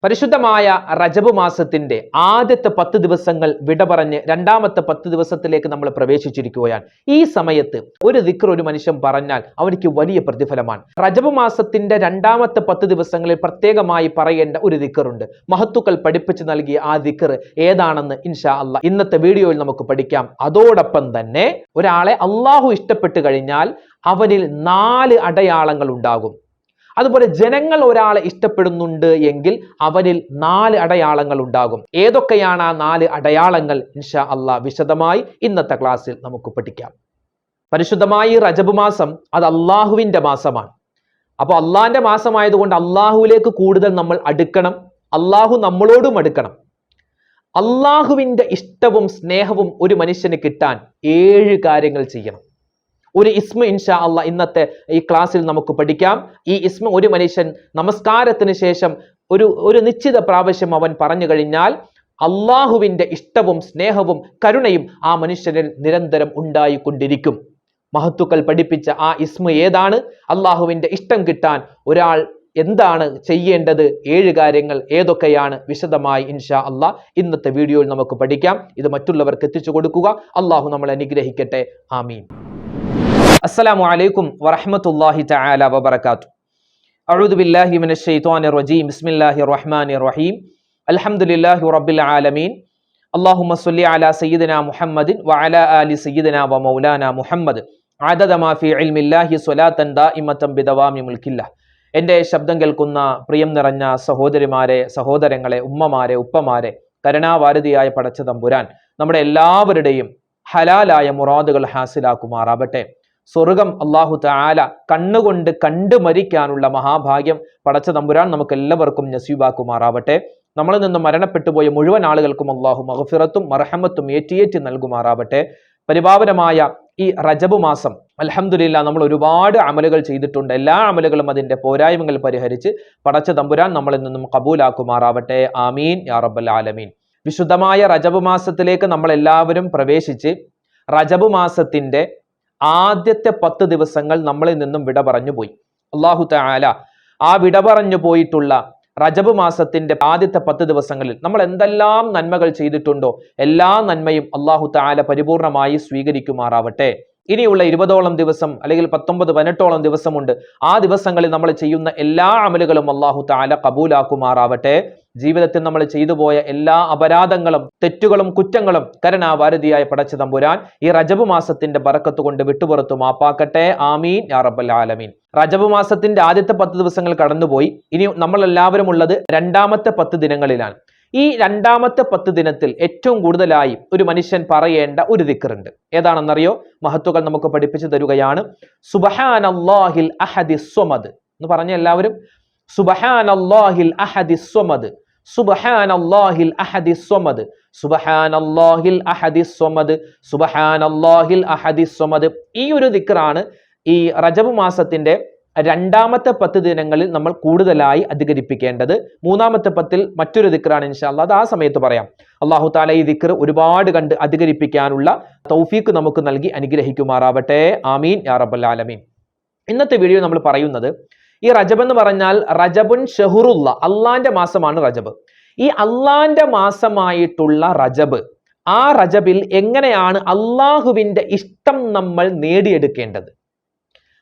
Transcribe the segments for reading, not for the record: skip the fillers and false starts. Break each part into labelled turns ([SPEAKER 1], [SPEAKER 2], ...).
[SPEAKER 1] പരിശുദ്ധമായ റജബ് മാസത്തിന്റെ ആദ്യത്തെ 10 ദിവസങ്ങൾ വിട പറഞ്ഞ് രണ്ടാമത്തെ 10 ദിവസത്തിലേക്ക് നമ്മൾ പ്രവേശിച്ചിരിക്കുകയാണ്. ഈ സമയത്ത് ഒരു ദിക്ർ ഒരു മനുഷ്യൻ പറഞ്ഞാൽ അവർക്ക് വലിയ പ്രതിഫലമാണ്. റജബ് മാസത്തിന്റെ രണ്ടാമത്തെ 10 ദിവസങ്ങളിൽ പ്രത്യേകമായി പറയേണ്ട ഒരു ദിക്റുണ്ട്. മഹത്തുക്കൾ പഠിപ്പിച്ചു നൽകിയ ആ ദിക്ർ ഏതാണെന്ന് ഇൻഷാ അല്ലാഹ് ഇന്നത്തെ വീഡിയോയിൽ നമുക്ക് പഠിക്കാം. അതോടൊപ്പം തന്നെ ഒരാളെ അള്ളാഹു ഇഷ്ടപ്പെട്ടു കഴിഞ്ഞാൽ അവനിൽ 4 അടയാളങ്ങൾ ഉണ്ടാകും. അതുപോലെ ജനങ്ങൾ ഒരാളെ ഇഷ്ടപ്പെടുന്നുണ്ട് എങ്കിൽ അവനിൽ 4 അടയാളങ്ങൾ ഉണ്ടാകും. ഏതൊക്കെയാണ് ആ 4 അടയാളങ്ങൾ? ഇൻഷാ അല്ലാഹ് വിശദമായി ഇന്നത്തെ ക്ലാസ്സിൽ നമുക്ക് പഠിക്കാം. പരിശുദ്ധമായി റജബ് മാസം അത് അള്ളാഹുവിന്റെ മാസമാണ്. അപ്പോൾ അള്ളാഹിന്റെ മാസമായതുകൊണ്ട് അള്ളാഹുവിലേക്ക് കൂടുതൽ നമ്മൾ അടുക്കണം. അള്ളാഹു നമ്മളോടും അടുക്കണം. അള്ളാഹുവിന്റെ ഇഷ്ടവും സ്നേഹവും ഒരു മനുഷ്യന് കിട്ടാൻ 7 കാര്യങ്ങൾ ചെയ്യണം. ഒരു ഇസ്മ ഇൻഷാ അല്ലാഹ് ഇന്നത്തെ ഈ ക്ലാസ്സിൽ നമുക്ക് പഠിക്കാം. ഈ ഇസ്മ ഒരു മനുഷ്യൻ നമസ്കാരത്തിന് ശേഷം ഒരു നിശ്ചിത പ്രാവശ്യം അവൻ പറഞ്ഞു കഴിഞ്ഞാൽ അള്ളാഹുവിന്റെ ഇഷ്ടവും സ്നേഹവും കരുണയും ആ മനുഷ്യനിൽ നിരന്തരം ഉണ്ടായിക്കൊണ്ടിരിക്കും. മഹത്തുക്കൾ പഠിപ്പിച്ച ആ ഇസ്മ ഏതാണ്? അള്ളാഹുവിന്റെ ഇഷ്ടം കിട്ടാൻ ഒരാൾ എന്താണ് ചെയ്യേണ്ടത്? 7 കാര്യങ്ങൾ ഏതൊക്കെയാണ്? വിശദമായി ഇൻഷാ അല്ലാഹ് ഇന്നത്തെ വീഡിയോയിൽ നമുക്ക് പഠിക്കാം. ഇത് മറ്റുള്ളവർക്ക് എത്തിച്ചു കൊടുക്കുക. അള്ളാഹു നമ്മളെ അനുഗ്രഹിക്കട്ടെ. ആമീൻ. അസ്സലാമു അലൈക്കും വറഹ്മത്തുള്ളാഹി തആല വബറകാതുഹു. അഊദു ബില്ലാഹി മിനശ് ശൈത്വാനിർ റജീം. ബിസ്മില്ലാഹിർ റഹ്മാനിർ റഹീം. അൽഹംദുലില്ലാഹി റബ്ബിൽ ആലമീൻ. അല്ലാഹുമ്മ സ്വല്ലി അലാ സയ്യിദിനാ മുഹമ്മദിൻ വഅലാ ആലി സയ്യിദിനാ വമൗലാനാ മുഹമ്മദ് അദദ മാ ഫീ ഇൽമില്ലാഹി സ്വലാത്തൻ ദായിമതൻ ബിദവാമി മുൽക്കില്ലാഹ്. എൻ്റെ ശബ്ദം കേൾക്കുന്ന പ്രിയം നിറഞ്ഞ സഹോദരിമാരെ, സഹോദരങ്ങളെ, ഉമ്മമാരെ, ഉപ്പമാരെ, കരുണാവാരിധിയായ പടച്ച തമ്പുരാൻ നമ്മുടെ എല്ലാവരുടെയും ഹലാലായ മുറാദുകൾ ഹാസിലാക്കുമാറാവട്ടെ. സ്വർഗം അല്ലാഹു തആല കണ്ണുകൊണ്ട് കണ്ടു മരിക്കാനുള്ള മഹാഭാഗ്യം പടച്ച തമ്പുരാൻ നമുക്ക് എല്ലാവർക്കും നസീബാക്കുമാറാവട്ടെ. നമ്മളിൽ നിന്ന് മരണപ്പെട്ടു പോയ മുഴുവൻ ആളുകൾക്കും അല്ലാഹു മഗ്ഫിറത്തും മർഹമത്തും ഏറ്റിയേറ്റി നൽകുമാറാവട്ടെ. പരിപാവനമായ ഈ റജബ് മാസം അൽഹംദുലില്ലാഹ് നമ്മൾ ഒരുപാട് അമലുകൾ ചെയ്തിട്ടുണ്ട്. എല്ലാ അമലുകളും അതിന്റെ പോരായ്മകൾ പരിഹരിച്ച് പടച്ച തമ്പുരാൻ നമ്മളിൽ നിന്നും കബൂലാക്കുമാറാവട്ടെ. ആമീൻ യാ റബ്ബൽ ആലമീൻ. വിശുദ്ധമായ റജബ് മാസത്തിലേക്ക് നമ്മൾ എല്ലാവരും പ്രവേശിച്ച് റജബ് മാസത്തിന്റെ ആദ്യത്തെ 10 ദിവസങ്ങൾ നമ്മളിൽ നിന്നും വിട പറഞ്ഞു പോയി. അല്ലാഹു തആല ആ വിട പറഞ്ഞു പോയിട്ടുള്ള റജബ് മാസത്തിന്റെ ആദ്യത്തെ 10 ദിവസങ്ങളിൽ നമ്മൾ എന്തെല്ലാം നന്മകൾ ചെയ്തിട്ടുണ്ടോ എല്ലാ നന്മയും അല്ലാഹു തആല പരിപൂർണമായി സ്വീകരിക്കുമാറാവട്ടെ. ഇനിയുള്ള 20ഓളം ദിവസം അല്ലെങ്കിൽ 19, 18ഓളം ദിവസമുണ്ട്. ആ ദിവസങ്ങളിൽ നമ്മൾ ചെയ്യുന്ന എല്ലാ അമലുകളും അല്ലാഹു തആല കബൂലാക്കുമാറാവട്ടെ. ജീവിതത്തിൽ നമ്മൾ ചെയ്തു പോയ എല്ലാ അപരാധങ്ങളും തെറ്റുകളും കുറ്റങ്ങളും കരുണാവാരിധിയായ പടച്ച തമ്പുരാൻ ഈ റജബ് മാസത്തിന്റെ ബറക്കത്ത് കൊണ്ട് വിട്ടുപുറത്തു മാപ്പാക്കട്ടെ. ആമീൻ യാ റബ്ബൽ ആലമീൻ. റജബ് മാസത്തിന്റെ ആദ്യത്തെ 10 ദിവസങ്ങൾ കടന്നുപോയി. ഇനി നമ്മൾ എല്ലാവരും ഉള്ളത് രണ്ടാമത്തെ 10 ദിനങ്ങളിലാണ്. ഈ രണ്ടാമത്തെ 10 ദിനത്തിൽ ഏറ്റവും കൂടുതലായി ഒരു മനുഷ്യൻ പറയേണ്ട ഒരു ദിക്റുണ്ട്. ഏതാണെന്നറിയോ? മഹത്തുക്കൾ നമുക്ക് പഠിപ്പിച്ചു തരുകയാണ്. സുബ്ഹാനല്ലാഹിൽ അഹദിസ് സ്വമദ് എന്ന് പറഞ്ഞ എല്ലാവരും സുബ്ഹാനല്ലാഹിൽ അഹദിസ് സ്വമദ്, സുബ്ഹാനല്ലാഹിൽ അഹദിസ് സ്വമദ്, സുബ്ഹാനല്ലാഹിൽ അഹദിസ് സ്വമദ്, സുബ്ഹാനല്ലാഹിൽ അഹദിസ് സ്വമദ്. ഈ ഒരു ദിക്റാണ് ഈ റജബ് മാസത്തിന്റെ രണ്ടാമത്തെ 10 ദിനങ്ങളിൽ നമ്മൾ കൂടുതലായി അധികരിപ്പിക്കേണ്ടത്. മൂന്നാമത്തെ 10ൽ മറ്റൊരു ദിക്റാണ് ഇൻഷാ അല്ലാഹ്. അത് ആ സമയത്ത് പറയാം. അല്ലാഹു തആല ഈ ദിക്ർ ഒരുപാട് കണ്ട് അധികരിപ്പിക്കാനുള്ള തൗഫീഖ് നമുക്ക് നൽകി അനുഗ്രഹിക്കുമാറാവട്ടെ. ആമീൻ യാ റബ്ബൽ ആലമീൻ. ഇന്നത്തെ വീഡിയോ നമ്മൾ പറയുന്നത് ഈ റജബ് എന്ന് പറഞ്ഞാൽ റജബുൻ ഷഹറുല്ല, അള്ളാന്റെ മാസമാണ് റജബ്. ഈ അള്ളാന്റെ മാസമായിട്ടുള്ള റജബ്, ആ റജബിൽ എങ്ങനെയാണ് അള്ളാഹുവിന്റെ ഇഷ്ടം നമ്മൾ നേടിയെടുക്കേണ്ടത്?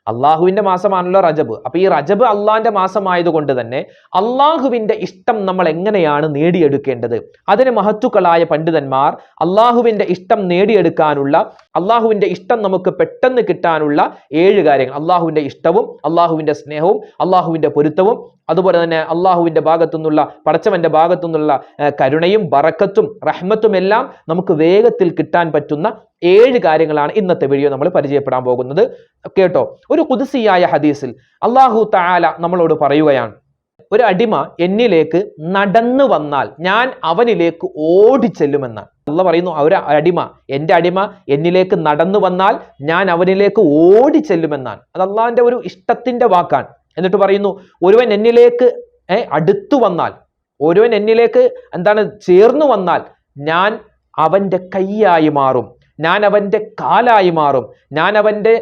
[SPEAKER 1] അള്ളാഹുവിന്റെ മാസമാണല്ലോ റജബ്. അപ്പൊ ഈ റജബ് അള്ളാന്റെ മാസമായതുകൊണ്ട് തന്നെ അള്ളാഹുവിന്റെ ഇഷ്ടം നമ്മൾ എങ്ങനെയാണ് നേടിയെടുക്കേണ്ടത്? അതിന് മഹത്തുക്കളായ പണ്ഡിതന്മാർ അള്ളാഹുവിന്റെ ഇഷ്ടം നേടിയെടുക്കാനുള്ള, അള്ളാഹുവിന്റെ ഇഷ്ടം നമുക്ക് പെട്ടെന്ന് കിട്ടാനുള്ള 7 കാര്യങ്ങൾ, അള്ളാഹുവിന്റെ ഇഷ്ടവും അള്ളാഹുവിന്റെ സ്നേഹവും അള്ളാഹുവിന്റെ പൊരുത്തവും അതുപോലെ തന്നെ അള്ളാഹുവിന്റെ ഭാഗത്തുനിന്നുള്ള പടച്ചവന്റെ ഭാഗത്തുനിന്നുള്ള കരുണയും ബറക്കത്തും റഹ്മത്തും എല്ലാം നമുക്ക് വേഗത്തിൽ കിട്ടാൻ പറ്റുന്ന 7 കാര്യങ്ങളാണ് ഇന്നത്തെ വീഡിയോ നമ്മൾ പരിചയപ്പെടാൻ പോകുന്നത്. കേട്ടോ, ഒരു ഖുദ്സിയായ ഹദീസിൽ അല്ലാഹു തആല നമ്മളോട് പറയുകയാണ്, ഒരു അടിമ എന്നിലേക്ക് നടന്നു വന്നാൽ ഞാൻ അവനിലേക്ക് ഓടിച്ചെല്ലുമെന്നാണ്. അല്ലാഹ് പറയുന്നു, ഒരു അടിമ, എൻ്റെ അടിമ എന്നിലേക്ക് നടന്നു വന്നാൽ ഞാൻ അവനിലേക്ക് ഓടിച്ചെല്ലുമെന്നാണ്. അത് അള്ളാഹിന്റെ ഒരു ഇഷ്ടത്തിന്റെ വാക്കാണ്. എന്നിട്ട് പറയുന്നു, ഒരുവൻ എന്നിലേക്ക് അടുത്തു വന്നാൽ, ഒരുവൻ എന്നിലേക്ക് ചേർന്നു വന്നാൽ ഞാൻ അവന്റെ കൈയായി മാറും, ഞാൻ അവന്റെ കാലായി മാറും, ഞാൻ അവന്റെ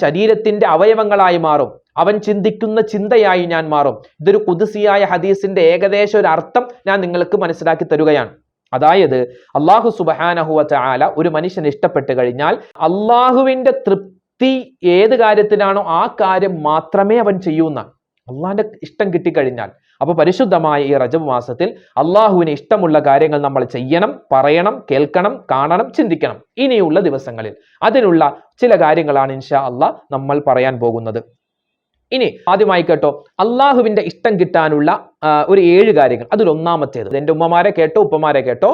[SPEAKER 1] ശരീരത്തിന്റെ അവയവങ്ങളായി മാറും, അവൻ ചിന്തിക്കുന്ന ചിന്തയായി ഞാൻ മാറും. ഇതൊരു ഖുദ്സിയായ ഹദീസിന്റെ ഏകദേശ ഒരു അർത്ഥം ഞാൻ നിങ്ങൾക്ക് മനസ്സിലാക്കി തരുകയാണ്. അതായത് അല്ലാഹു സുബ്ഹാനഹു വ തആല ഒരു മനുഷ്യനെ ഇഷ്ടപ്പെട്ട് കഴിഞ്ഞാൽ അള്ളാഹുവിന്റെ തൃപ്തി ഏത് കാര്യത്തിലാണോ ആ കാര്യം മാത്രമേ അവൻ ചെയ്യൂന്ന. അള്ളാഹിന്റെ ഇഷ്ടം കിട്ടിക്കഴിഞ്ഞാൽ, അപ്പൊ പരിശുദ്ധമായ ഈ റജബ് മാസത്തിൽ അള്ളാഹുവിന് ഇഷ്ടമുള്ള കാര്യങ്ങൾ നമ്മൾ ചെയ്യണം, പറയണം, കേൾക്കണം, കാണണം, ചിന്തിക്കണം. ഇനിയുള്ള ദിവസങ്ങളിൽ അതിനുള്ള ചില കാര്യങ്ങളാണ് ഇൻഷാ അള്ളാഹ് നമ്മൾ പറയാൻ പോകുന്നത്. ഇനി ആദ്യമായി കേട്ടോ, അള്ളാഹുവിന്റെ ഇഷ്ടം കിട്ടാനുള്ള ഒരു 7 കാര്യങ്ങൾ. അതിൽ ഒന്നാമത്തേത്, എന്റെ ഉമ്മമാരെ കേട്ടോ, ഉപ്പമാരെ കേട്ടോ,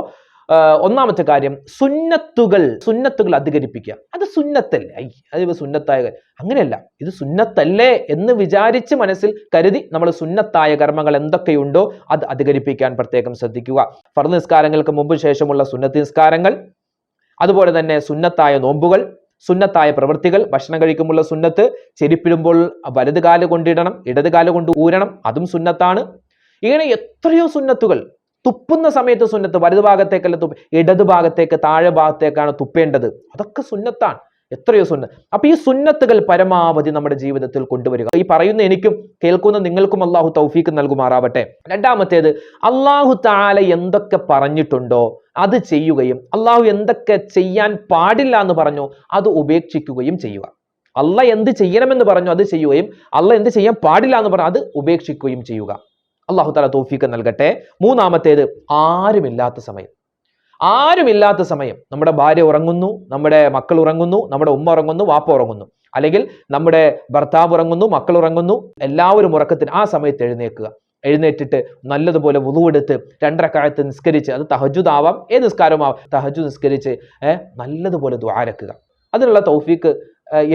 [SPEAKER 1] ഒന്നാമത്തെ കാര്യം സുന്നത്തുകൾ അധികരിപ്പിക്കുക. അത് സുന്നത്തല്ലേ, അത് സുന്നത്തായ കാര്യം അങ്ങനെയല്ല, ഇത് സുന്നത്തല്ലേ എന്ന് വിചാരിച്ച് മനസ്സിൽ കരുതി നമ്മൾ സുന്നത്തായ കർമ്മങ്ങൾ എന്തൊക്കെയുണ്ടോ അത് അധികരിപ്പിക്കാൻ പ്രത്യേകം ശ്രദ്ധിക്കുക. ഫർദ് നിസ്കാരങ്ങൾക്ക് മുമ്പ് ശേഷമുള്ള സുന്നത്ത് നിസ്കാരങ്ങൾ, അതുപോലെ തന്നെ സുന്നത്തായ നോമ്പുകൾ, സുന്നത്തായ പ്രവൃത്തികൾ, ഭക്ഷണം കഴിക്കുമ്പോൾ സുന്നത്ത്, ചെരുപ്പിടുമ്പോൾ വലത് കാല് കൊണ്ടിടണം, ഇടത് കാല് കൊണ്ട് ഊരണം, അതും സുന്നത്താണ്. ഇങ്ങനെ എത്രയോ സുന്നത്തുകൾ. തുപ്പുന്ന സമയത്ത് സുന്നത്ത്, വലതു ഭാഗത്തേക്കല്ല ഇടത് ഭാഗത്തേക്ക്, താഴെ ഭാഗത്തേക്കാണ് തുപ്പേണ്ടത്, അതൊക്കെ സുന്നത്താണ്. എത്രയോ സുന്നത്ത്. അപ്പൊ ഈ സുന്നത്തുകൾ പരമാവധി നമ്മുടെ ജീവിതത്തിൽ കൊണ്ടുവരിക. ഈ പറയുന്ന എനിക്കും കേൾക്കുന്ന നിങ്ങൾക്കും അള്ളാഹു തൗഫീക്ക് നൽകുമാറാവട്ടെ. രണ്ടാമത്തേത്, അള്ളാഹു തആല എന്തൊക്കെ പറഞ്ഞിട്ടുണ്ടോ അത് ചെയ്യുകയും അള്ളാഹു എന്തൊക്കെ ചെയ്യാൻ പാടില്ല എന്ന് പറഞ്ഞോ അത് ഉപേക്ഷിക്കുകയും ചെയ്യുക. അള്ളാഹ് എന്ത് ചെയ്യണമെന്ന് പറഞ്ഞോ അത് ചെയ്യുകയും അള്ളാഹ് എന്ത് ചെയ്യാൻ പാടില്ല എന്ന് പറഞ്ഞോ അത് ഉപേക്ഷിക്കുകയും ചെയ്യുക. അള്ളാഹു തആല തൗഫീക്ക് നൽകട്ടെ. മൂന്നാമത്തേത്, ആരുമില്ലാത്ത സമയം, നമ്മുടെ ഭാര്യ ഉറങ്ങുന്നു, നമ്മുടെ മക്കൾ ഉറങ്ങുന്നു, നമ്മുടെ ഉമ്മ ഉറങ്ങുന്നു, വാപ്പ ഉറങ്ങുന്നു, അല്ലെങ്കിൽ നമ്മുടെ ഭർത്താവ് ഉറങ്ങുന്നു, മക്കൾ ഉറങ്ങുന്നു, എല്ലാവരും ഉറക്കത്തിന് ആ സമയത്ത് എഴുന്നേറ്റിട്ട് നല്ലതുപോലെ വുളു എടുത്ത് 2 റക്അത്ത് നിസ്കരിച്ച്, അത് തഹജ്ജുദ് ആവാം, ഏത് നിസ്കാരമാവാം, തഹജ്ജുദ് നിസ്കരിച്ച് നല്ലതുപോലെ ദുആരക്കുക. അതിനുള്ള തൗഫീക്ക്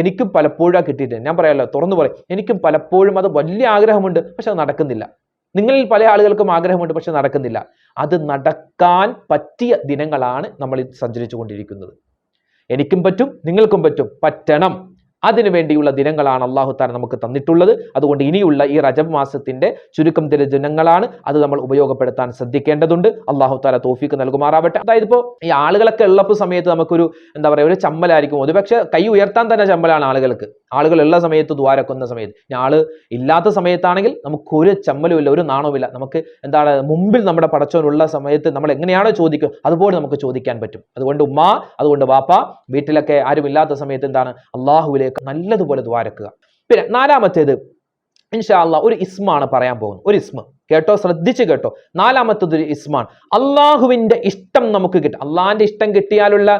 [SPEAKER 1] എനിക്കും പലപ്പോഴും കിട്ടിയിട്ടുണ്ട്. ഞാൻ പറയാമല്ലോ, തുറന്നു പറയും, എനിക്കും പലപ്പോഴും അത് വലിയ ആഗ്രഹമുണ്ട്, പക്ഷെ അത് നടക്കുന്നില്ല. നിങ്ങളിൽ പല ആളുകൾക്കും ആഗ്രഹമുണ്ട്, പക്ഷെ നടക്കുന്നില്ല. അത് നടക്കാൻ പറ്റിയ ദിനങ്ങളാണ് നമ്മൾ സഞ്ചരിച്ചു കൊണ്ടിരിക്കുന്നത്. എനിക്കും പറ്റും, നിങ്ങൾക്കും പറ്റണം. അതിനു വേണ്ടിയുള്ള ദിനങ്ങളാണ് അല്ലാഹു തആല നമുക്ക് തന്നിട്ടുള്ളത്. അതുകൊണ്ട് ഇനിയുള്ള ഈ റജബ് മാസത്തിന്റെ ചുരുക്കം ചില ദിനങ്ങളാണ്, അത് നമ്മൾ ഉപയോഗപ്പെടുത്താൻ ശ്രദ്ധിക്കേണ്ടതുണ്ട്. അല്ലാഹു തആല തൗഫീക്ക് നൽകുമാറാവട്ടെ. അതായത് ഇപ്പോൾ ഈ ആളുകളൊക്കെ ഉള്ളപ്പോൾ സമയത്ത് നമുക്കൊരു ഒരു ചമ്മലായിരിക്കും, ഒരുപക്ഷെ കൈ ഉയർത്താൻ തന്നെ ചമ്മലാണ് ആളുകൾ ഉള്ള സമയത്ത് ദ്വാരക്കുന്ന സമയത്ത്. ആള് ഇല്ലാത്ത സമയത്താണെങ്കിൽ നമുക്കൊരു ചമ്മലുമില്ല, ഒരു നാണവുമില്ല. നമുക്ക് മുമ്പിൽ നമ്മുടെ പടച്ചോനുള്ള സമയത്ത് നമ്മൾ എങ്ങനെയാണോ ചോദിക്കുക അതുപോലെ നമുക്ക് ചോദിക്കാൻ പറ്റും. അതുകൊണ്ട് ഉമ്മ, അതുകൊണ്ട് വാപ്പ, വീട്ടിലൊക്കെ ആരും ഇല്ലാത്ത സമയത്ത് അള്ളാഹുവിലേക്ക് നല്ലതുപോലെ ദ്വാരക്കുക. പിന്നെ നാലാമത്തേത്, ഇൻഷാ അല്ലാഹ് ഒരു ഇസ്മാണ് പറയാൻ പോകുന്നത്. ഒരു ഇസ്മ കേട്ടോ, ശ്രദ്ധിച്ച് കേട്ടോ. നാലാമത്തത് ഒരു ഇസ്മാണ്. അള്ളാഹുവിന്റെ ഇഷ്ടം നമുക്ക് കിട്ടും. അള്ളാഹിന്റെ ഇഷ്ടം കിട്ടിയാലുള്ള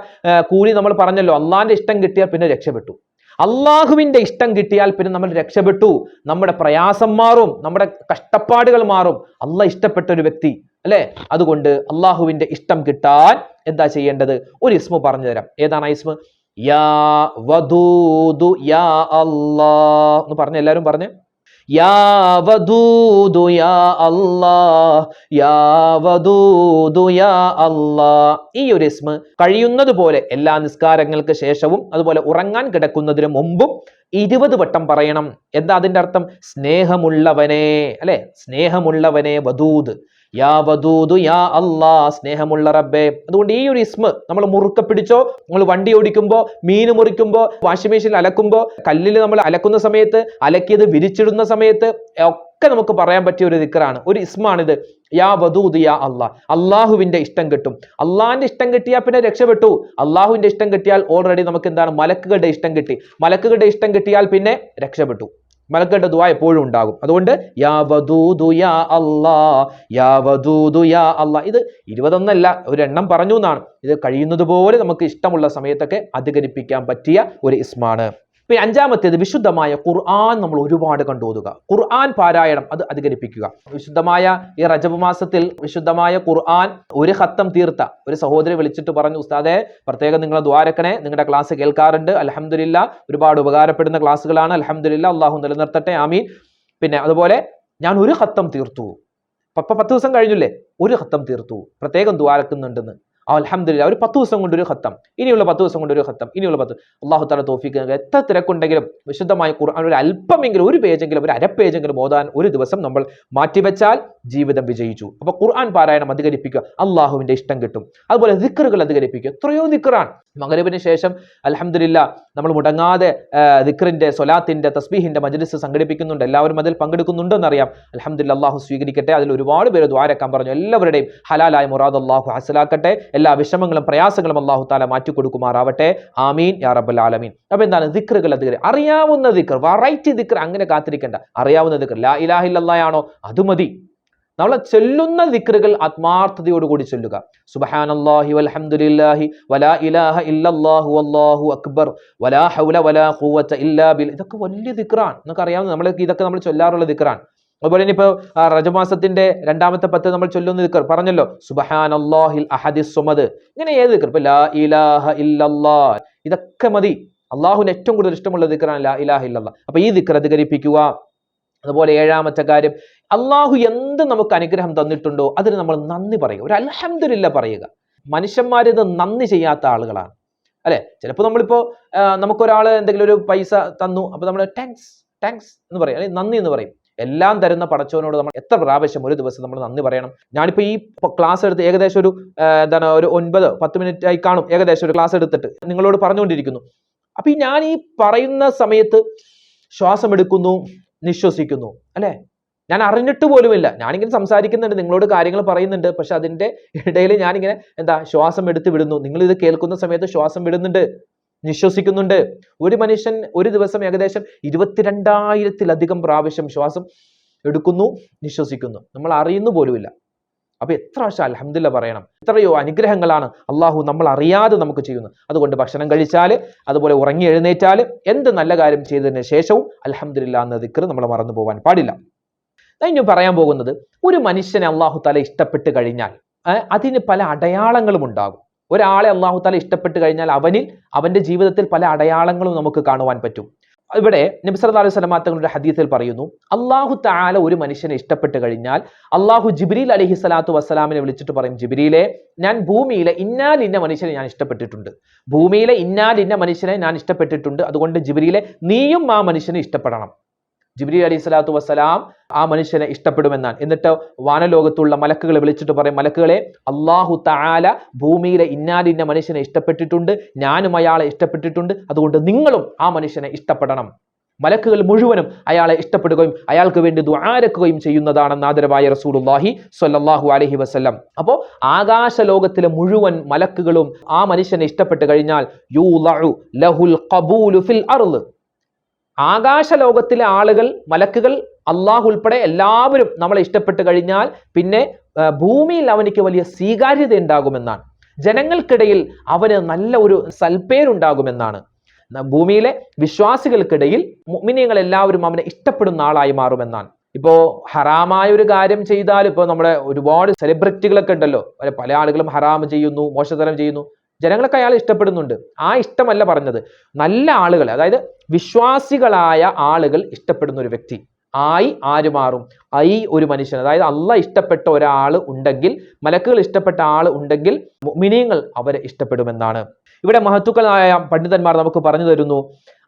[SPEAKER 1] കൂലി നമ്മൾ പറഞ്ഞല്ലോ. അള്ളാഹിന്റെ ഇഷ്ടം കിട്ടിയാൽ പിന്നെ രക്ഷപ്പെട്ടു. അള്ളാഹുവിന്റെ ഇഷ്ടം കിട്ടിയാൽ പിന്നെ നമ്മൾ രക്ഷപ്പെട്ടു. നമ്മുടെ പ്രയാസം മാറും, നമ്മുടെ കഷ്ടപ്പാടുകൾ മാറും. അള്ളാഹ് ഇഷ്ടപ്പെട്ട ഒരു വ്യക്തി അല്ലെ. അതുകൊണ്ട് അള്ളാഹുവിന്റെ ഇഷ്ടം കിട്ടാൻ എന്താ ചെയ്യേണ്ടത്? ഒരു ഇസ്മ പറഞ്ഞു തരാം. ഏതാണ് ആ ഇസ്മ? യാ വദൂദു യാ അല്ലാഹ് എന്ന് പറഞ്ഞ എല്ലാവരും പറഞ്ഞേ. യാ വദൂദു യാ അല്ലാഹ്, യാ വദൂദു യാ അല്ലാഹ്. ഈ ഒരു ഇസ്മ കഴിയുന്നത് പോലെ എല്ലാ നിസ്കാരങ്ങൾക്ക് ശേഷവും അതുപോലെ ഉറങ്ങാൻ കിടക്കുന്നതിന് മുമ്പും 20 വട്ടം പറയണം. എന്താ അതിന്റെ അർത്ഥം? സ്നേഹമുള്ളവനെ അല്ലെ, സ്നേഹമുള്ളവനെ വദൂദ്, യാ വദൂദു യാ അല്ലാഹ്, സ്നേഹമുള്ള റബ്ബേ. അതുകൊണ്ട് ഈ ഒരു ഇസ്മ നമ്മൾ മുറുക്കെ പിടിച്ചോ. നമ്മൾ വണ്ടി ഓടിക്കുമ്പോ, മീൻ മുറിക്കുമ്പോ, വാഷിംഗ് മെഷീനിൽ അലക്കുമ്പോ, കല്ലിൽ നമ്മൾ അലക്കുന്ന സമയത്ത്, അലക്കിയത് വിരിച്ചിടുന്ന സമയത്ത് ഒക്കെ നമുക്ക് പറയാൻ പറ്റിയ ഒരു ദിക്റാണ്, ഒരു ഇസ്മാണിത്. യാ വദൂദ് യാ അല്ലാഹ്. അള്ളാഹുവിന്റെ ഇഷ്ടം കിട്ടും. അള്ളാഹിന്റെ ഇഷ്ടം കിട്ടിയാൽ പിന്നെ രക്ഷപ്പെട്ടു. അള്ളാഹുവിന്റെ ഇഷ്ടം കിട്ടിയാൽ ഓൾറെഡി നമുക്ക് മലക്കുകളുടെ ഇഷ്ടം കിട്ടി. മലക്കുകളുടെ ഇഷ്ടം കിട്ടിയാൽ പിന്നെ രക്ഷപ്പെട്ടു. മലക്കുകളുടെ ദുആ എപ്പോഴും ഉണ്ടാകും. അതുകൊണ്ട് യാ വദൂദു യാ അല്ലാഹ്, യാ വദൂദു യാ അല്ലാഹ്. ഇത് 21 ഒരു എണ്ണം പറഞ്ഞു എന്നാണ്. ഇത് കഴിയുന്നത് പോലെ നമുക്ക് ഇഷ്ടമുള്ള സമയത്തൊക്കെ അധികരിപ്പിക്കാൻ പറ്റിയ ഒരു ഇസ്മാണ്. പിന്നെ അഞ്ചാമത്തേത്, വിശുദ്ധമായ ഖുർആൻ നമ്മൾ ഒരുപാട് കണ്ടോതുക. ഖുർആൻ പാരായണം അത് അധികരിപ്പിക്കുക. വിശുദ്ധമായ ഈ റജബ് മാസത്തിൽ വിശുദ്ധമായ ഖുർആൻ ഒരു ഖത്തം തീർത്ത ഒരു സഹോദരി വിളിച്ചിട്ട് പറഞ്ഞു, ഉസ്താദേ പ്രത്യേകം നിങ്ങൾ ദ്വാരക്കണേ, നിങ്ങളുടെ ക്ലാസ് കേൾക്കാറുണ്ട്, അൽഹംദുലില്ലാ, ഒരുപാട് ഉപകാരപ്പെടുന്ന ക്ലാസ്സുകളാണ്, അൽഹംദുലില്ലാ, അള്ളാഹു നിലനിർത്തട്ടെ, ആമീൻ. പിന്നെ അതുപോലെ ഞാൻ ഒരു ഖത്തം തീർത്തു, 10 ദിവസം കഴിഞ്ഞില്ലേ, ഒരു ഖത്തം തീർത്തു, പ്രത്യേകം ദ്വാരക്കുന്നുണ്ടെന്ന്. അൽഹംദുലില്ലാ, ഒരു 10 ദിവസം കൊണ്ട് ഒരു ഖത്തം, ഇനിയുള്ള 10 ദിവസം കൊണ്ട് ഒരു ഖത്തം, ഇനിയുള്ള 10. അല്ലാഹു തആല തൗഫീഖ് നൽകട്ടെ. എത്ര തിരക്കുണ്ടെങ്കിലും വിശുദ്ധമായ ഖുർആൻ ഒരു അല്പമെങ്കിലും, ഒരു പേജെങ്കിലും, ഒരു അര പേജെങ്കിലും ഓതാൻ ഒരു ദിവസം നമ്മൾ മാറ്റിവെച്ചാൽ ജീവിതം വിജയിച്ചു. അപ്പൊ ഖുർആൻ പാരായണം അധികരിപ്പിക്കുക, അള്ളാഹുവിന്റെ ഇഷ്ടം കിട്ടും. അതുപോലെ ദിക്റുകൾ അധികരിപ്പിക്കുക. എത്രയോ ദിക്റാണ്. മഗ്‌രിബിന് ശേഷം അൽഹംദുലില്ലാ നമ്മൾ മുടങ്ങാതെ ദിക്റിന്റെ, സ്വലാത്തിന്റെ, തസ്ബീഹിന്റെ മജ്ലിസ് സംഘടിപ്പിക്കുന്നുണ്ട്. എല്ലാവരും അതിൽ പങ്കെടുക്കുന്നുണ്ടെന്നറിയാം. അൽഹംദുലില്ലാ, അള്ളാഹു സ്വീകരിക്കട്ടെ. അതിൽ ഒരുപാട് പേര് ദുആരക്കാൻ പറഞ്ഞു. എല്ലാവരുടെയും ഹലാലായ മുറാദ് അള്ളാഹു ഹാസിലാക്കട്ടെ. എല്ലാ വിഷമങ്ങളും പ്രയാസങ്ങളും അള്ളാഹു താല മാറ്റിക്കൊടുക്കുമാറാവട്ടെ. ആമീൻ യാ റബ്ബൽ ആലമീൻ. അപ്പൊ എന്താണ് ദിക്റുകൾ അധികരിക്കുക? അറിയാവുന്ന ദിക്ർ, വെറൈറ്റി ദിക്ർ അങ്ങനെ കാത്തിരിക്കേണ്ട. അറിയാവുന്ന ദിക്ർ ലാ ഇലാഹ ഇല്ലല്ലാഹ് ആണോ, അത് മതി. നമ്മൾ ചൊല്ലുന്ന ദിക്റുകൾ ആത്മാർത്ഥതയോടുകൂടി ചൊല്ലുക. സുബ്ഹാനല്ലാഹി വൽഹംദുലില്ലാഹി വലാ ഇലാഹ ഇല്ലല്ലാഹു വല്ലാഹു അക്ബർ വലാ ഹൗല വലാ ഖുവത ഇല്ലാ ബില്ലാഹ്. ഇതൊക്കെ വലിയ ദിക്റാണ്. നമുക്ക് അറിയാവുന്ന, ഇതൊക്കെ നമ്മൾ ചൊല്ലാറുള്ള ദിക്റാണ്. അതുപോലെ തന്നെ ഇപ്പൊ റജബ് മാസത്തിന്റെ രണ്ടാമത്തെ 10 നമ്മൾ ചൊല്ലുന്ന ദിക്ർ പറഞ്ഞല്ലോ, സുബ്ഹാനല്ലാഹിൽ അഹദിസ് സ്വമദ്. ഇങ്ങനെ ഏത് ദിക്ർ, ഇപ്പൊ ലാ ഇലാഹ ഇല്ലല്ലാഹ്, ഇതൊക്കെ മതി. അള്ളാഹുവിന് ഏറ്റവും കൂടുതൽ ഇഷ്ടമുള്ള ദിക്റാണ് ലാ ഇലാഹ ഇല്ലല്ലാഹ്. അപ്പൊ ഈ ദിക്ർ അധികരിപ്പിക്കുക. അതുപോലെ 7ാമത്തെ കാര്യം, അള്ളാഹു എന്ത് നമുക്ക് അനുഗ്രഹം തന്നിട്ടുണ്ടോ അതിന് നമ്മൾ നന്ദി പറയുക. ഒരു അൽഹംദുലില്ലാ പറയുക. മനുഷ്യന്മാരിത് നന്ദി ചെയ്യാത്ത ആളുകളാണ്, അല്ലെ? ചിലപ്പോൾ നമ്മളിപ്പോ നമുക്കൊരാൾ എന്തെങ്കിലും ഒരു പൈസ തന്നു, അപ്പൊ നമ്മൾ താങ്ക്സ് എന്ന് പറയും, അല്ലെങ്കിൽ നന്ദി എന്ന് പറയും. എല്ലാം തരുന്ന പടച്ചവനോട് നമ്മൾ എത്ര പ്രാവശ്യം ഒരു ദിവസം നമ്മൾ നന്ദി പറയണം? ഞാനിപ്പോ ഈ ക്ലാസ് എടുത്ത് ഏകദേശം ഒരു 9-10 മിനിറ്റ് ആയി കാണും, ഏകദേശം ഒരു ക്ലാസ് എടുത്തിട്ട് നിങ്ങളോട് പറഞ്ഞുകൊണ്ടിരിക്കുന്നു. അപ്പൊ ഞാൻ ഈ പറയുന്ന സമയത്ത് ശ്വാസം എടുക്കുന്നു, നിശ്വസിക്കുന്നു, അല്ലെ? ഞാൻ അറിഞ്ഞിട്ട് പോലുമില്ല. ഞാനിങ്ങനെ സംസാരിക്കുന്നുണ്ട്, നിങ്ങളോട് കാര്യങ്ങൾ പറയുന്നുണ്ട്, പക്ഷെ അതിന്റെ ഇടയിൽ ഞാനിങ്ങനെ ശ്വാസം എടുത്ത് വിടുന്നു. നിങ്ങൾ ഇത് കേൾക്കുന്ന സമയത്ത് ശ്വാസം വിടുന്നുണ്ട്, നിശ്വസിക്കുന്നുണ്ട്. ഒരു മനുഷ്യൻ ഒരു ദിവസം ഏകദേശം 22,000-ലധികം പ്രാവശ്യം ശ്വാസം എടുക്കുന്നു, നിശ്വസിക്കുന്നു. നമ്മൾ അറിയുന്നു പോലുമില്ല. അപ്പൊ എത്ര പ്രാവശ്യം അൽഹംദുലില്ലാ പറയണം? എത്രയോ അനുഗ്രഹങ്ങളാണ് അള്ളാഹു നമ്മൾ അറിയാതെ നമുക്ക് ചെയ്യുന്നത്. അതുകൊണ്ട് ഭക്ഷണം കഴിച്ചാൽ, അതുപോലെ ഉറങ്ങി എഴുന്നേറ്റാൽ, എന്ത് നല്ല കാര്യം ചെയ്തതിന് ശേഷവും അൽഹംദുലില്ലാ എന്ന ദിക്ർ നമ്മൾ മറന്നു പോകാൻ പാടില്ല. ഞാൻ പറയാൻ പോകുന്നത്, ഒരു മനുഷ്യനെ അള്ളാഹു തആല ഇഷ്ടപ്പെട്ട് കഴിഞ്ഞാൽ അതിന് പല അടയാളങ്ങളും ഉണ്ടാകും. ഒരാളെ അള്ളാഹു തആല ഇഷ്ടപ്പെട്ട് കഴിഞ്ഞാൽ അവന്റെ ജീവിതത്തിൽ പല അടയാളങ്ങളും നമുക്ക് കാണുവാൻ പറ്റും. ഇവിടെ നബി സല്ലല്ലാഹു അലൈഹി വസല്ലം തങ്ങളുടെ ഹദീസിൽ പറയുന്നു, അല്ലാഹു തആല ഒരു മനുഷ്യനെ ഇഷ്ടപ്പെട്ട് കഴിഞ്ഞാൽ അല്ലാഹു ജിബ്രീൽ അലൈഹി സ്വലാത്തു വസ്സലാമിനെ വിളിച്ചിട്ട് പറയും, ജിബ്രീലെ, ഞാൻ ഭൂമിയിലെ ഇന്ന മനുഷ്യനെ ഞാൻ ഇഷ്ടപ്പെട്ടിട്ടുണ്ട്. ഭൂമിയിലെ ഇന്ന മനുഷ്യനെ ഞാൻ ഇഷ്ടപ്പെട്ടിട്ടുണ്ട്. അതുകൊണ്ട് ജിബ്രീലെ, നീയും ആ മനുഷ്യനെ ഇഷ്ടപ്പെടണം. ജിബ്രീൽ അലൈഹി സ്വലാത്തു വസ്സലാം ആ മനുഷ്യനെ ഇഷ്ടപ്പെടുമെന്നാണ്. എന്നിട്ട് വാനലോകത്തുള്ള മലക്കുകളെ വിളിച്ചിട്ട് പറയും, മലക്കുകളെ, അല്ലാഹു തആല ഭൂമിയിലെ ഇന്ന മനുഷ്യനെ ഇഷ്ടപ്പെട്ടിട്ടുണ്ട്, ഞാനും അയാളെ ഇഷ്ടപ്പെട്ടിട്ടുണ്ട്. അതുകൊണ്ട് നിങ്ങളും ആ മനുഷ്യനെ ഇഷ്ടപ്പെടണം. മലക്കുകൾ മുഴുവനും അയാളെ ഇഷ്ടപ്പെടുകയും അയാൾക്ക് വേണ്ടി ദുആരക്കുകയും ചെയ്യുന്നതാണെന്ന് ആദരവായ റസൂലുള്ളാഹി സ്വല്ലല്ലാഹു അലൈഹി വസല്ലം. അപ്പോൾ ആകാശ ലോകത്തിലെ മുഴുവൻ മലക്കുകളും ആ മനുഷ്യനെ ഇഷ്ടപ്പെട്ട് കഴിഞ്ഞാൽ യൂളഉ ലഹുൽ ഖബൂലു ഫിൽ അർള്, ആകാശ ലോകത്തിലെ ആളുകൾ, മലക്കുകൾ, അള്ളാഹു ഉൾപ്പെടെ എല്ലാവരും നമ്മളെ ഇഷ്ടപ്പെട്ട് കഴിഞ്ഞാൽ പിന്നെ ഭൂമിയിൽ അവനിക്ക് വലിയ സ്വീകാര്യത ഉണ്ടാകുമെന്നാണ്. ജനങ്ങൾക്കിടയിൽ അവന് നല്ല ഒരു സൽപ്പേരുണ്ടാകുമെന്നാണ്. ഭൂമിയിലെ വിശ്വാസികൾക്കിടയിൽ മുഅ്മിനീങ്ങൾ എല്ലാവരും അവനെ ഇഷ്ടപ്പെടുന്ന ആളായി മാറുമെന്നാണ്. ഇപ്പോ ഹറാമായ ഒരു കാര്യം ചെയ്താൽ, ഇപ്പൊ നമ്മുടെ ഒരുപാട് സെലിബ്രിറ്റികളൊക്കെ ഉണ്ടല്ലോ, പല ആളുകളും ഹറാം ചെയ്യുന്നു, മോശത്തരം ചെയ്യുന്നു. ജനങ്ങളൊക്കെ അയാളെ ഇഷ്ടപ്പെടുന്നുണ്ട്. ആ ഇഷ്ടമല്ല പറഞ്ഞത്. നല്ല ആളുകൾ, അതായത് വിശ്വാസികളായ ആളുകൾ ഇഷ്ടപ്പെടുന്ന ഒരു വ്യക്തി ആര് മാറും? ഒരു മനുഷ്യൻ, അതായത് അള്ളാഹ് ഇഷ്ടപ്പെട്ട ഒരാൾ ഉണ്ടെങ്കിൽ, മലക്കുകൾ ഇഷ്ടപ്പെട്ട ആൾ ഉണ്ടെങ്കിൽ മുഅ്മിനീങ്ങൾ അവരെ ഇഷ്ടപ്പെടുമെന്നാണ്. ഇവിടെ മഹത്തുക്കളായ പണ്ഡിതന്മാർ നമുക്ക് പറഞ്ഞു തരുന്നു,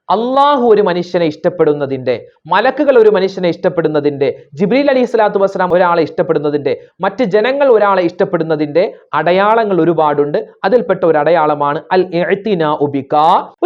[SPEAKER 1] അള്ളാഹു ഒരു മനുഷ്യനെ ഇഷ്ടപ്പെടുന്നതിന്റെ, മലക്കുകൾ ഒരു മനുഷ്യനെ ഇഷ്ടപ്പെടുന്നതിന്റെ, ജിബ്രീൽ അലൈഹി സ്വലാത്തു വസ്സലാം ഒരാളെ ഇഷ്ടപ്പെടുന്നതിന്റെ, മറ്റ് ജനങ്ങൾ ഒരാളെ ഇഷ്ടപ്പെടുന്നതിന്റെ അടയാളങ്ങൾ ഒരുപാടുണ്ട്. അതിൽപ്പെട്ട ഒരു അടയാളമാണ് അൽ ഇഅ്തിനാഉ ബിക,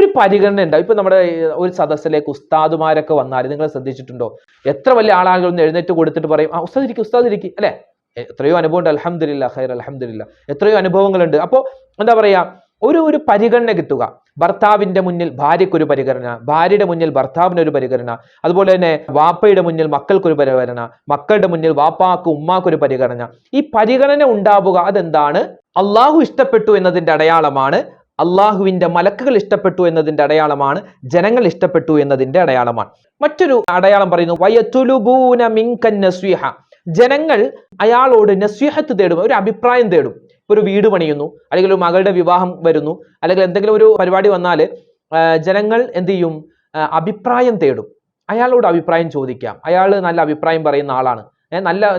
[SPEAKER 1] ഒരു പരിഗണന ഉണ്ടാവും. ഇപ്പൊ നമ്മുടെ ഒരു സദസ്സിലേക്ക് ഉസ്താദുമാരൊക്കെ വന്നാൽ നിങ്ങൾ ശ്രദ്ധിച്ചിട്ടുണ്ടോ? എത്ര വലിയ ആളുകൾ ഒന്ന് എഴുന്നേറ്റ് കൊടുത്തിട്ട് പറയും, ഉസ്താദ് ഇരിക്കും, അല്ലെ? എത്രയോ അനുഭവം ഉണ്ട്. അൽഹംദുലില്ലാ, ഖൈർ, അൽഹംദുലില്ലാ, എത്രയോ അനുഭവങ്ങളുണ്ട്. അപ്പോൾ എന്താ പറയാ, ഒരു പരിഗണന കിട്ടുക. ഭർത്താവിന്റെ മുന്നിൽ ഭാര്യയ്ക്കൊരു പരിഗണന, ഭാര്യയുടെ മുന്നിൽ ഭർത്താവിനൊരു പരിഗണന, അതുപോലെ തന്നെ വാപ്പയുടെ മുന്നിൽ മക്കൾക്കൊരു പരിഗണന, മക്കളുടെ മുന്നിൽ വാപ്പാക്ക് ഉമ്മാക്കൊരു പരിഗണന. ഈ പരിഗണന ഉണ്ടാവുക അതെന്താണ്? അള്ളാഹു ഇഷ്ടപ്പെട്ടു എന്നതിന്റെ അടയാളമാണ്. അള്ളാഹുവിന്റെ മലക്കുകൾ ഇഷ്ടപ്പെട്ടു എന്നതിന്റെ അടയാളമാണ്. ജനങ്ങൾ ഇഷ്ടപ്പെട്ടു എന്നതിന്റെ അടയാളമാണ്. മറ്റൊരു അടയാളം പറയുന്നു, വയതുലുബൂന മിൻക നസ്വിഹ, ജനങ്ങൾ അയാളോട് നസ്വിഹത്ത് തേടും, ഒരു അഭിപ്രായം തേടും. ഒരു വീട് പണിയുന്നു, അല്ലെങ്കിൽ ഒരു മകളുടെ വിവാഹം വരുന്നു, അല്ലെങ്കിൽ എന്തെങ്കിലും ഒരു പരിപാടി വന്നാൽ ജനങ്ങൾ എന്ത് ചെയ്യും? അഭിപ്രായം തേടും. അയാളോട് അഭിപ്രായം ചോദിക്കാം. അയാൾ നല്ല അഭിപ്രായം പറയുന്ന ആളാണ്,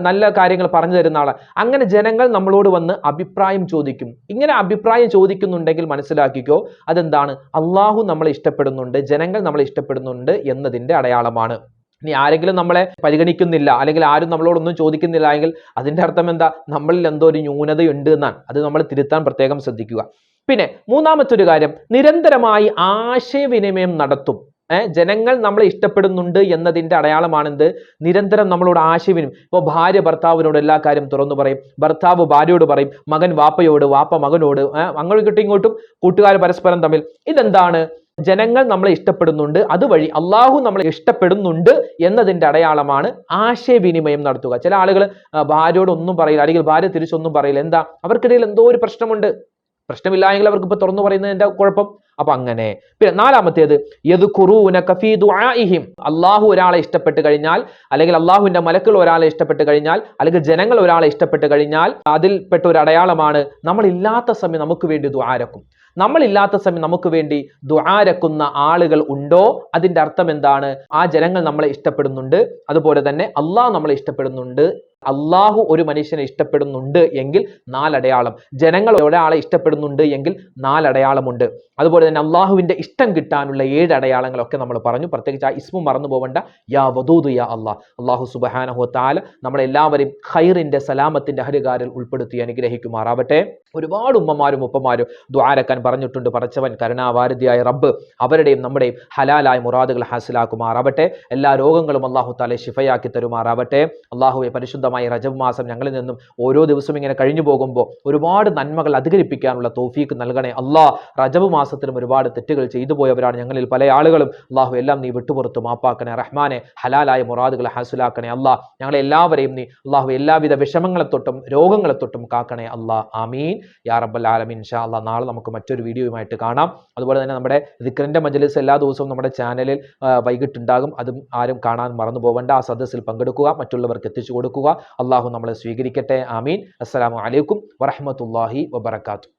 [SPEAKER 1] നല്ല കാര്യങ്ങൾ പറഞ്ഞു തരുന്ന ആളാണ്. അങ്ങനെ ജനങ്ങൾ നമ്മളോട് വന്ന് അഭിപ്രായം ചോദിക്കും. ഇങ്ങനെ അഭിപ്രായം ചോദിക്കുന്നുണ്ടെങ്കിൽ മനസ്സിലാക്കിക്കോ, അതെന്താണ്? അള്ളാഹു നമ്മളെ ഇഷ്ടപ്പെടുന്നുണ്ട്, ജനങ്ങൾ നമ്മളെ ഇഷ്ടപ്പെടുന്നുണ്ട് എന്നതിന്റെ അടയാളമാണ്. ഇനി ആരെങ്കിലും നമ്മളെ പരിഗണിക്കുന്നില്ല, അല്ലെങ്കിൽ ആരും നമ്മളോടൊന്നും ചോദിക്കുന്നില്ല എങ്കിൽ അതിന്റെ അർത്ഥം എന്താ? നമ്മളിൽ എന്തോ ഒരു ന്യൂനതയുണ്ട് എന്നാണ്. അത് നമ്മൾ തിരുത്താൻ പ്രത്യേകം ശ്രദ്ധിക്കുക. പിന്നെ മൂന്നാമത്തെ ഒരു കാര്യം, നിരന്തരമായി ആശയവിനിമയം നടത്തും. ജനങ്ങൾ നമ്മളെ ഇഷ്ടപ്പെടുന്നുണ്ട് എന്നതിന്റെ അടയാളമാണെന്ത്? നിരന്തരം നമ്മളോട് ആശയവിനിമയം. ഇപ്പോൾ ഭാര്യ ഭർത്താവിനോട് എല്ലാ കാര്യം തുറന്നു പറയും, ഭർത്താവ് ഭാര്യയോട് പറയും, മകൻ വാപ്പയോട്, വാപ്പ മകനോട്, അങ്ങോട്ടും ഇങ്ങോട്ടും കൂട്ടുകാർ പരസ്പരം തമ്മിൽ. ഇതെന്താണ്? ജനങ്ങൾ നമ്മളെ ഇഷ്ടപ്പെടുന്നുണ്ട്, അതുവഴി അള്ളാഹു നമ്മളെ ഇഷ്ടപ്പെടുന്നുണ്ട് എന്നതിന്റെ അടയാളമാണ് ആശയവിനിമയം നടത്തുക. ചില ആളുകൾ ഭാര്യയോട് ഒന്നും പറയില്ല, അല്ലെങ്കിൽ ഭാര്യ തിരിച്ചൊന്നും പറയില്ല. എന്താ? അവർക്കിടയിൽ എന്തോ ഒരു പ്രശ്നമുണ്ട്. പ്രശ്നമില്ലായെങ്കിൽ അവർക്ക് ഇപ്പൊ തുറന്നു പറയുന്നതിന്റെ കുഴപ്പം. അപ്പൊ അങ്ങനെ. പിന്നെ നാലാമത്തേത്, അള്ളാഹു ഒരാളെ ഇഷ്ടപ്പെട്ട് കഴിഞ്ഞാൽ, അല്ലെങ്കിൽ അള്ളാഹുവിന്റെ മലക്കുകൾ ഒരാളെ ഇഷ്ടപ്പെട്ട് കഴിഞ്ഞാൽ, അല്ലെങ്കിൽ ജനങ്ങൾ ഒരാളെ ഇഷ്ടപ്പെട്ട് കഴിഞ്ഞാൽ അതിൽപ്പെട്ട ഒരു അടയാളമാണ് നമ്മൾ ഇല്ലാത്ത സമയം നമുക്ക് വേണ്ടി ദുആരക്കും. നമ്മളില്ലാത്ത സമയം നമുക്ക് വേണ്ടി ദുആരക്കുന്ന ആളുകൾ ഉണ്ടോ? അതിന്റെ അർത്ഥം എന്താണ്? ആ ജനങ്ങൾ നമ്മളെ ഇഷ്ടപ്പെടുന്നുണ്ട്, അതുപോലെ തന്നെ അള്ളാഹു നമ്മളെ ഇഷ്ടപ്പെടുന്നുണ്ട്. അള്ളാഹു ഒരു മനുഷ്യനെ ഇഷ്ടപ്പെടുന്നുണ്ട് എങ്കിൽ 4 അടയാളം. ജനങ്ങൾ ഒരാളെ ഇഷ്ടപ്പെടുന്നുണ്ട് എങ്കിൽ 4 അടയാളമുണ്ട്. അതുപോലെ തന്നെ അള്ളാഹുവിന്റെ ഇഷ്ടം കിട്ടാനുള്ള 7 അടയാളങ്ങളൊക്കെ നമ്മൾ പറഞ്ഞു. പ്രത്യേകിച്ച് ആ ഇസ്മു മറന്നു പോകണ്ട, യാ വദൂദ് യാ അള്ളാഹ്. അള്ളാഹു സുബ്ഹാനഹു വ തആല നമ്മളെല്ലാവരെയും ഖൈറിന്റെ സലാമത്തിന്റെ അഹലുകാരിൽ ഉൾപ്പെടുത്തി അനുഗ്രഹിക്കുമാറാവട്ടെ. ഒരുപാട് ഉമ്മമാരും ഉപ്പമാരും ദുആരക്കാൻ പറഞ്ഞിട്ടുണ്ട്. പടച്ചവൻ കരുണാവാരിധിയായ റബ്ബ് അവരുടെയും നമ്മുടെയും ഹലാലായ മുറാദുകൾ ഹാസിലാക്കുമാറാവട്ടെ. എല്ലാ രോഗങ്ങളും അള്ളാഹു തആല ശിഫയാക്കി തരുമാറാവട്ടെ. അള്ളാഹുവെ, പരിശുദ്ധമായ റജബ് മാസം ഞങ്ങളിൽ നിന്നും ഓരോ ദിവസവും ഇങ്ങനെ കഴിഞ്ഞു പോകുമ്പോൾ ഒരുപാട് നന്മകൾ അധികരിപ്പിക്കാനുള്ള തൗഫീക്ക് നൽകണേ അള്ളാഹ്. റജബ് മാസത്തിലും ഒരുപാട് തെറ്റുകൾ ചെയ്തു പോയവരാണ് ഞങ്ങളിൽ പല ആളുകളും. അള്ളാഹു എല്ലാം നീ വിട്ടുപുറത്ത് മാപ്പാക്കണേ റഹ്മാനെ. ഹലാലായ മുറാദുകൾ ഹാസിലാക്കണേ അള്ളാഹ്. ഞങ്ങളെ എല്ലാവരെയും നീ അള്ളാഹു എല്ലാവിധ വിഷമങ്ങളെ തൊട്ടും രോഗങ്ങളെ തൊട്ടും കാക്കണേ അള്ളാഹ്. ആമീൻ യാ റബ്ബൽ ആലമീൻ. ഇൻഷാ അള്ളാഹ് നാളെ നമുക്ക് മറ്റൊരു വീഡിയോയുമായിട്ട് കാണാം. അതുപോലെ തന്നെ നമ്മുടെ ദിക്റിന്റെ മജ്‌ലിസ് എല്ലാ ദിവസവും നമ്മുടെ ചാനലിൽ വൈകിട്ടുണ്ടാകും. അതും ആരും കാണാൻ മറന്നു പോകണ്ട. ആ സദസ്സിൽ പങ്കെടുക്കുക, മറ്റുള്ളവർക്ക് എത്തിച്ചു കൊടുക്കുക. അള്ളാഹു നമ്മളെ സ്വീകരിക്കട്ടെ. ആമീൻ. അസ്സലാമു അലൈക്കും വറഹ്മത്തുള്ളാഹി വബറകാതുഹു.